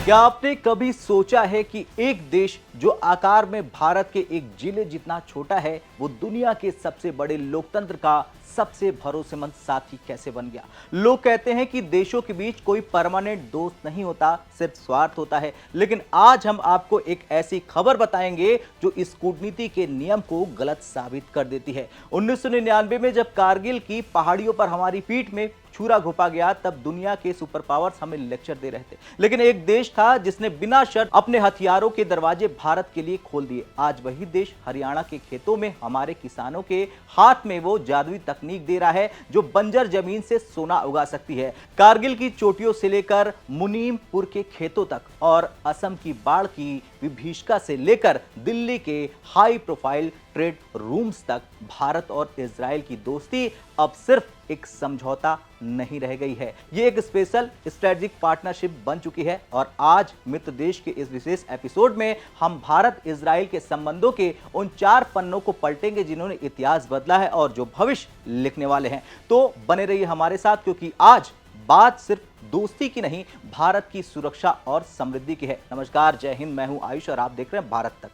क्या आपने कभी सोचा है कि एक देश जो आकार में भारत के एक जिले जितना छोटा है, वो दुनिया के सबसे बड़े लोकतंत्र का सबसे भरोसेमंद साथी कैसे बन गया? लोग कहते हैं कि देशों के बीच कोई परमानेंट दोस्त नहीं होता, सिर्फ स्वार्थ होता है। लेकिन आज हम आपको एक ऐसी खबर बताएंगे जो इस कूटनीति के नियम को गलत साबित कर देती है। 1999 में जब कारगिल की पहाड़ियों पर हमारी पीठ में छुरा घोंपा गया, तब दुनिया के सुपर पावर्स हमें लेक्चर दे रहे थे, लेकिन एक देश था जिसने बिना शर्त अपने हथियारों के दरवाजे भारत के लिए खोल दिए। आज वही देश हरियाणा के खेतों में हमारे किसानों के हाथ में वो जादुई तकनीक दे रहा है जो बंजर जमीन से सोना उगा सकती है। कारगिल की चोटियों से लेकर मुनीमपुर के खेतों तक और असम की बाढ़ की विभीषिका से लेकर दिल्ली के हाई प्रोफाइल ट्रेड रूम्स तक भारत और इजराइल की दोस्ती अब सिर्फ एक समझौता नहीं रह गई है, ये एक स्पेशल स्ट्रेटेजिक पार्टनरशिप बन चुकी है। और आज मित्र देश के इस विशेष एपिसोड में हम भारत इजराइल के संबंधों के उन 4 पन्नों को पलटेंगे जिन्होंने इतिहास बदला है और जो भविष्य लिखने वाले हैं। तो बने रहिए हमारे साथ, क्योंकि आज बात सिर्फ दोस्ती की नहीं, भारत की सुरक्षा और समृद्धि की है। नमस्कार, जय हिंद, मैं हूं आयुष और आप देख रहे हैं भारत तक।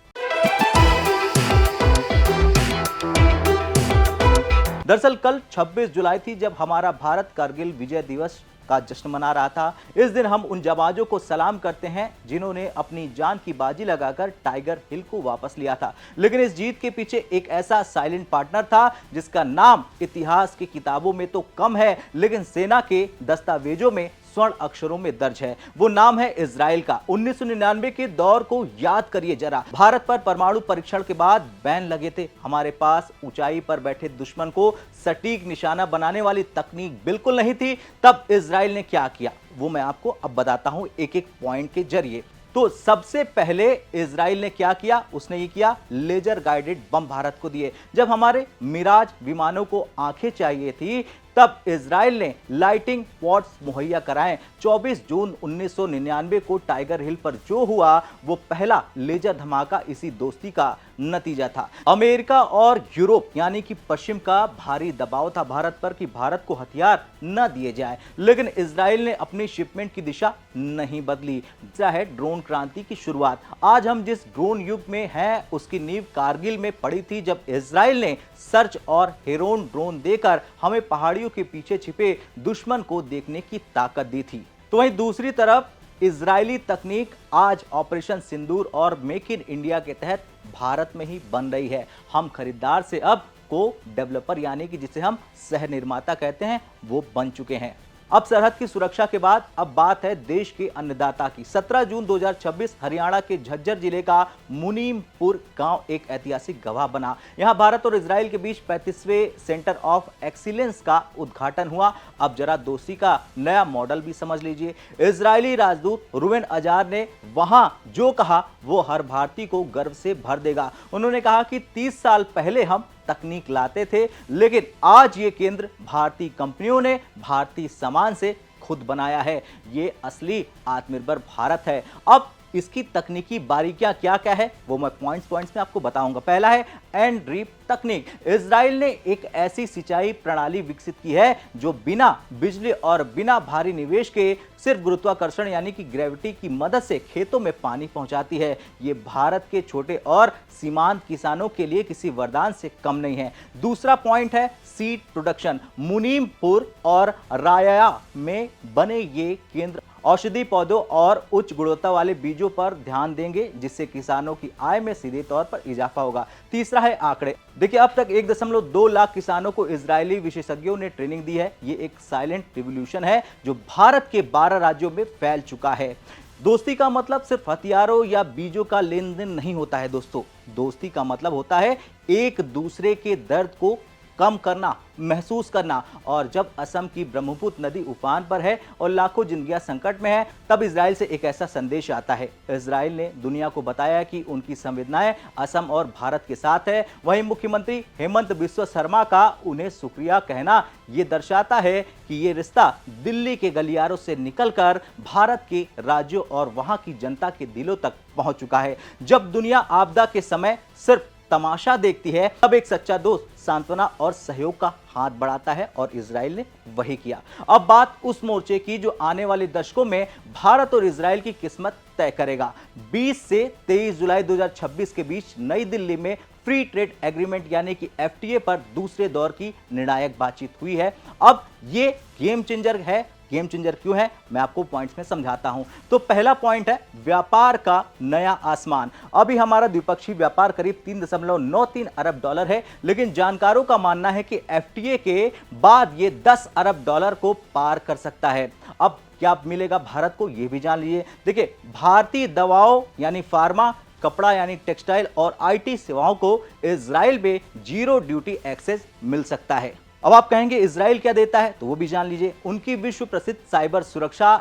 दरअसल कल 26 जुलाई थी जब हमारा भारत कारगिल विजय दिवस का जश्न मना रहा था। इस दिन हम उन जवानों को सलाम करते हैं जिन्होंने अपनी जान की बाजी लगाकर टाइगर हिल को वापस लिया था। लेकिन इस जीत के पीछे एक ऐसा साइलेंट पार्टनर था जिसका नाम इतिहास की किताबों में तो कम है, लेकिन सेना के दस्तावेजों में स्वर्ण अक्षरों में दर्ज है। वो नाम है इजराइल का। 1999 के दौर को याद करिए जरा। भारत पर परमाणु परीक्षण के बाद बैन लगे थे। हमारे पास ऊंचाई पर बैठे दुश्मन को सटीक निशाना बनाने वाली तकनीक बिल्कुल नहीं थी। तब इजराइल ने क्या किया वो मैं आपको अब बताता हूं एक एक पॉइंट के जरिए। तो सबसे पहले इजराइल ने क्या किया, उसने ये किया, लेजर गाइडेड बम भारत को दिए। जब हमारे मिराज विमानों को आंखें चाहिए थी, तब इजराइल ने लाइटिंग पॉड्स मुहैया कराएं। 24 जून 1999 को टाइगर हिल पर जो हुआ वो पहला लेजर धमाका इसी दोस्ती का नतीजा था। अमेरिका और यूरोप यानी कि पश्चिम का भारी दबाव था भारत पर कि भारत को हथियार न दिए जाए, लेकिन इजराइल ने अपनी शिपमेंट की दिशा नहीं बदली। चाहे ड्रोन क्रांति की शुरुआत। आज हम जिस ड्रोन युग में हैं उसकी नींव कारगिल में पड़ी थी जब इजराइल ने सर्च और हेरोन ड्रोन देकर हमें पहाड़ियों के पीछे छिपे दुश्मन को देखने की ताकत दी थी। तो वहीं दूसरी तरफ इजरायली तकनीक आज ऑपरेशन सिंदूर और मेक इन इंडिया के तहत भारत में ही बन रही है। हम खरीदार से अब को डेवलपर यानी कि जिसे हम सह निर्माता कहते हैं वो बन चुके हैं। अब सरहद की सुरक्षा के बाद अब बात है देश के अन्नदाता की। 17 जून 2026 हरियाणा के झज्जर जिले का मुनीमपुर गांव एक ऐतिहासिक गवाह बना। यहां भारत और इजराइल के बीच 35वें सेंटर ऑफ एक्सीलेंस का उद्घाटन हुआ। अब जरा दोस्ती का नया मॉडल भी समझ लीजिए। इजरायली राजदूत रुवेन अजार ने वहां जो कहा वो हर भारतीय को गर्व से भर देगा। उन्होंने कहा कि 30 साल पहले हम तकनीक लाते थे, लेकिन आज ये केंद्र भारतीय कंपनियों ने भारतीय सामान से खुद बनाया है। ये असली आत्मनिर्भर भारत है। अब इसकी तकनीकी बारीकियां क्या क्या है वो मैं पॉइंट्स में आपको बताऊंगा। पहला है एंड ड्रीप तकनीक। इजराइल ने एक ऐसी सिंचाई प्रणाली विकसित की है जो बिना बिजली और बिना भारी निवेश के सिर्फ गुरुत्वाकर्षण यानी कि ग्रेविटी की मदद से खेतों में पानी पहुंचाती है। ये भारत के छोटे और सीमांत किसानों के लिए किसी वरदान से कम नहीं है। दूसरा पॉइंट है सीड प्रोडक्शन। मुनीमपुर और राया में बने ये केंद्र औषधि पौधों और उच्च गुणवत्ता वाले बीजों पर ध्यान देंगे जिससे किसानों की आय में सीधे तौर पर इजाफा होगा। तीसरा है आंकड़े। देखिए, अब तक 1.2 लाख किसानों को इजरायली विशेषज्ञों ने ट्रेनिंग दी है। ये एक साइलेंट रिवॉल्यूशन है जो भारत के 12 राज्यों में फैल चुका है। दोस्ती का मतलब सिर्फ हथियारों या बीजों का लेन देन नहीं होता है दोस्तों। दोस्ती का मतलब होता है एक दूसरे के दर्द को कम करना, महसूस करना। और जब असम की ब्रह्मपुत्र नदी उफान पर है और लाखों जिंदगियां संकट में है, तब इजराइल से एक ऐसा संदेश आता है। इजराइल ने दुनिया को बताया कि उनकी संवेदनाएं असम और भारत के साथ है। वहीं मुख्यमंत्री हेमंत बिस्वा शर्मा का उन्हें शुक्रिया कहना ये दर्शाता है कि ये रिश्ता दिल्ली के गलियारों से निकलकर भारत के राज्यों और वहां की जनता के दिलों तक पहुंच चुका है। जब दुनिया आपदा के समय सिर्फ तमाशा देखती है, तब एक सच्चा दोस्त सांत्वना और सहयोग का हाथ बढ़ाता है और इजराइल ने वही किया। अब बात उस मोर्चे की जो आने वाले दशकों में भारत और इजराइल की किस्मत तय करेगा। 20 से 23 जुलाई 2026 के बीच नई दिल्ली में फ्री ट्रेड एग्रीमेंट यानी कि एफटीए पर दूसरे दौर की निर्णायक बातचीत हुई है। अब ये गेम चेंजर है। गेम चेंजर क्यों है, मैं आपको पॉइंट्स में समझाता हूं। तो पहला पॉइंट है व्यापार का नया आसमान। अभी हमारा द्विपक्षीय व्यापार करीब 3.93 अरब डॉलर है, लेकिन जानकारों का मानना है कि एफटीए के बाद ये 10 अरब डॉलर को पार कर सकता है। अब क्या मिलेगा भारत को, यह भी जान लीजिए। देखिए, भारतीय दवाओं यानी फार्मा, कपड़ा यानी टेक्सटाइल और आईटी सेवाओं को इजराइल में जीरो ड्यूटी एक्सेस मिल सकता है। अब आप कहेंगे इजराइल क्या देता है, तो वो भी जान लीजिए। उनकी विश्व प्रसिद्ध साइबर सुरक्षा,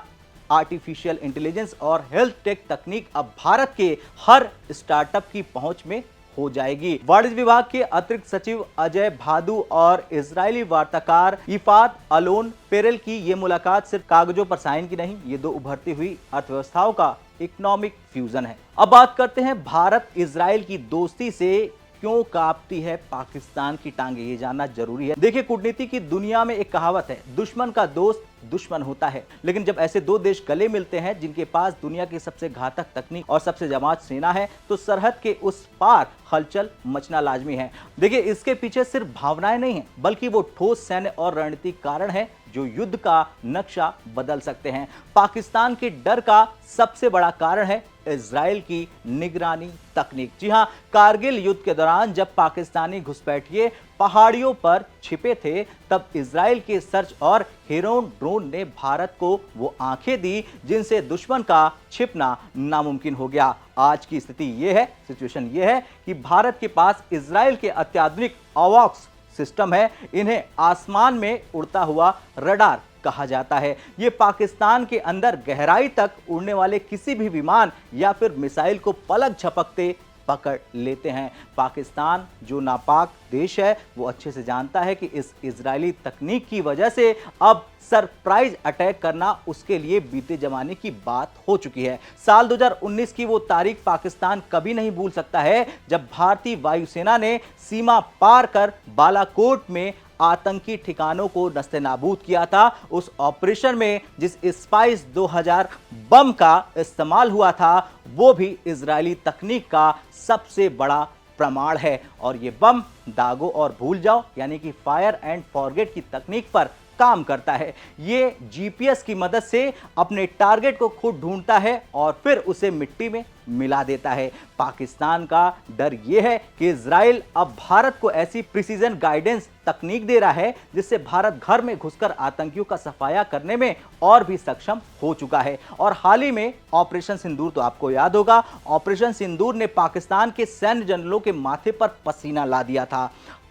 आर्टिफिशियल इंटेलिजेंस और हेल्थ टेक तकनीक अब भारत के हर स्टार्टअप की पहुंच में हो जाएगी। वाणिज्य विभाग के अतिरिक्त सचिव अजय भादु और इजरायली वार्ताकार इफात अलोन पेरेल की ये मुलाकात सिर्फ कागजों पर साइन की नहीं, ये दो उभरती हुई अर्थव्यवस्थाओं का इकोनॉमिक फ्यूजन है। अब बात करते हैं भारत इजराइल की दोस्ती से क्यों कांपती है पाकिस्तान की टांगे, ये जानना जरूरी है। देखिए, कूटनीति की दुनिया में एक कहावत है, दुश्मन का दोस्त दुश्मन होता है। लेकिन जब ऐसे दो देश गले मिलते हैं जिनके पास दुनिया की सबसे घातक तकनीक और सबसे जाबाज सेना है, तो सरहद के उस पार हलचल मचना लाजमी है। देखिए, इसके पीछे सिर्फ भावनाएं नहीं है, बल्कि वो ठोस सैन्य और रणनीतिक कारण है जो युद्ध का नक्शा बदल सकते हैं। पाकिस्तान के डर का सबसे बड़ा कारण है इजराइल की निगरानी तकनीक। जी हां, कारगिल युद्ध के दौरान जब पाकिस्तानी घुसपैठिए पहाड़ियों पर छिपे थे, तब इजराइल के सर्च और हेरोन ड्रोन ने भारत को वो आंखें दी जिनसे दुश्मन का छिपना नामुमकिन हो गया। आज की स्थिति ये है, सिचुएशन ये है कि भारत के पास इजराइल के अत्याधुनिक AWACS सिस्टम है। इन्हें आसमान में उड़ता हुआ रडार कहा जाता है। ये पाकिस्तान के अंदर गहराई तक उड़ने वाले किसी भी विमान या फिर मिसाइल को पलक झपकते पकड़ लेते हैं। पाकिस्तान जो नापाक देश है, वो अच्छे से जानता है कि इस इजरायली तकनीक की वजह से अब सरप्राइज अटैक करना उसके लिए बीते जमाने की बात हो चुकी है। साल 2019 की वो तारीख पाकिस्तान कभी नहीं भूल सकता है जब भारतीय वायुसेना ने सीमा पार कर बालाकोट में आतंकी ठिकानों को नस्तेनाबूद किया था। उस ऑपरेशन में जिस स्पाइस 2000 बम का इस्तेमाल हुआ था, वो भी इजरायली तकनीक का सबसे बड़ा प्रमाण है। और ये बम दागो और भूल जाओ यानी कि फायर एंड फॉरगेट की तकनीक पर काम करता है। ये जीपीएस की मदद से अपने टारगेट को खुद ढूंढता है और फिर उसे मिट्टी में मिला देता है। पाकिस्तान का डर यह है कि इजराइल अब भारत को ऐसी प्रिसीजन गाइडेंस तकनीक दे रहा है जिससे भारत घर में घुसकर आतंकियों का सफाया करने में और भी सक्षम हो चुका है। और हाल ही में ऑपरेशन सिंदूर, तो आपको याद होगा, ऑपरेशन सिंदूर ने पाकिस्तान के सैन्य जनरलों के माथे पर पसीना ला दिया था।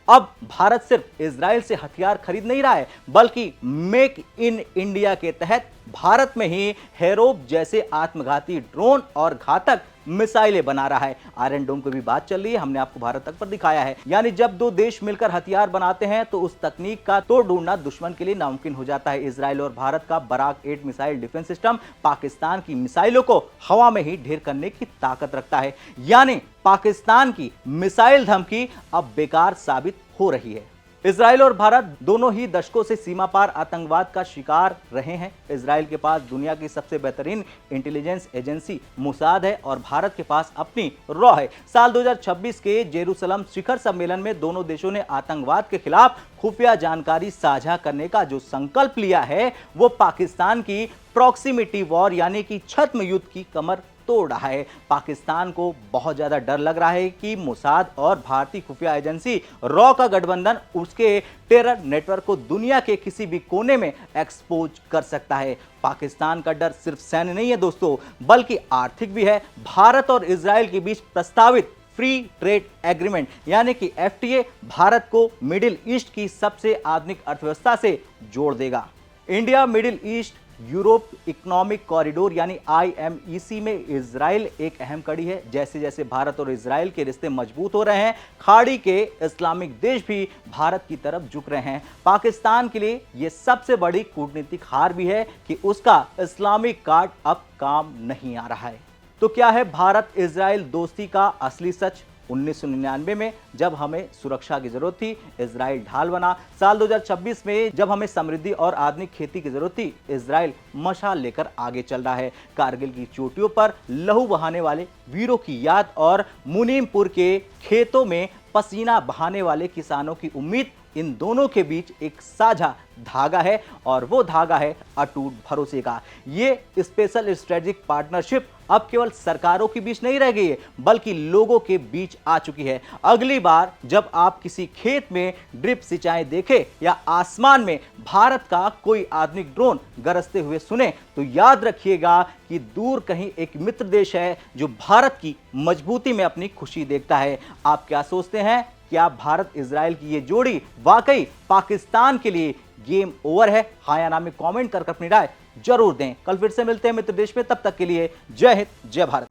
अब भारत सिर्फ इजराइल से हथियार खरीद नहीं रहा है, बल्कि मेक इन इंडिया के तहत भारत में ही हेरोब जैसे आत्मघाती ड्रोन और घातक मिसाइलें बना रहा है। आयरन डोम की भी बात चल रही है, हमने आपको भारत तक पर दिखाया है। यानी जब दो देश मिलकर हथियार बनाते हैं तो उस तकनीक का तोड़ ढूंढना दुश्मन के लिए नामुमकिन हो जाता है। इजराइल और भारत का Barak 8 missile defence system Pakistan की मिसाइलों को हवा में ही ढेर करने की ताकत रखता है। यानी पाकिस्तान की मिसाइल धमकी अब बेकार साबित हो रही है। इजराइल और भारत दोनों ही दशकों से सीमा पार आतंकवाद का शिकार रहे हैं। इजराइल के पास दुनिया की सबसे बेहतरीन इंटेलिजेंस एजेंसी मोसाद है और भारत के पास अपनी रॉ है। साल 2026 के जेरूसलम शिखर सम्मेलन में दोनों देशों ने आतंकवाद के खिलाफ खुफिया जानकारी साझा करने का जो संकल्प लिया है, वो पाकिस्तान की प्रॉक्सिमिटी वॉर यानी कि छद्म युद्ध की कमर तोड़ रहा है। पाकिस्तान को बहुत ज्यादा डर लग रहा है कि मोसाद और भारतीय खुफिया एजेंसी रॉ का गठबंधन उसके टेरर नेटवर्क को दुनिया के किसी भी कोने में एक्सपोज कर सकता है। पाकिस्तान का डर सिर्फ सैन्य नहीं है दोस्तों, बल्कि आर्थिक भी है। भारत और इजराइल के बीच प्रस्तावित फ्री ट्रेड एग्रीमेंट यानी कि एफटीए भारत को मिडिल ईस्ट की सबसे आधुनिक अर्थव्यवस्था से जोड़ देगा। India middle east Europe economic corridor यानी IMEC में इजराइल एक अहम कड़ी है। जैसे जैसे भारत और इजराइल के रिश्ते मजबूत हो रहे हैं, खाड़ी के इस्लामिक देश भी भारत की तरफ झुक रहे हैं। पाकिस्तान के लिए यह सबसे बड़ी कूटनीतिक हार भी है कि उसका इस्लामिक कार्ड अब काम नहीं आ रहा है। तो क्या है भारत इजराइल दोस्ती का असली सच? 1999 में जब हमें सुरक्षा की जरूरत थी, इजराइल ढाल बना। साल 2026 में जब हमें समृद्धि और आधुनिक खेती की जरूरत थी, इजराइल मशाल लेकर आगे चल रहा है। कारगिल की चोटियों पर लहू बहाने वाले वीरों की याद और मुनीमपुर के खेतों में पसीना बहाने वाले किसानों की उम्मीद, इन दोनों के बीच एक साझा धागा है और वो धागा है अटूट भरोसे का। ये स्पेशल स्ट्रेटेजिक पार्टनरशिप अब केवल सरकारों के बीच नहीं रह गई है, बल्कि लोगों के बीच आ चुकी है। अगली बार जब आप किसी खेत में ड्रिप सिंचाई देखें या आसमान में भारत का कोई आधुनिक ड्रोन गरजते हुए सुने, तो याद रखिएगा कि दूर कहीं एक मित्र देश है जो भारत की मजबूती में अपनी खुशी देखता है। आप क्या सोचते हैं? क्या भारत इजराइल की ये जोड़ी वाकई पाकिस्तान के लिए गेम ओवर है? हाँ या ना में कमेंट कर अपनी राय जरूर दें। कल फिर से मिलते हैं मित्र देश में, तब तक के लिए जय हिंद, जय भारत।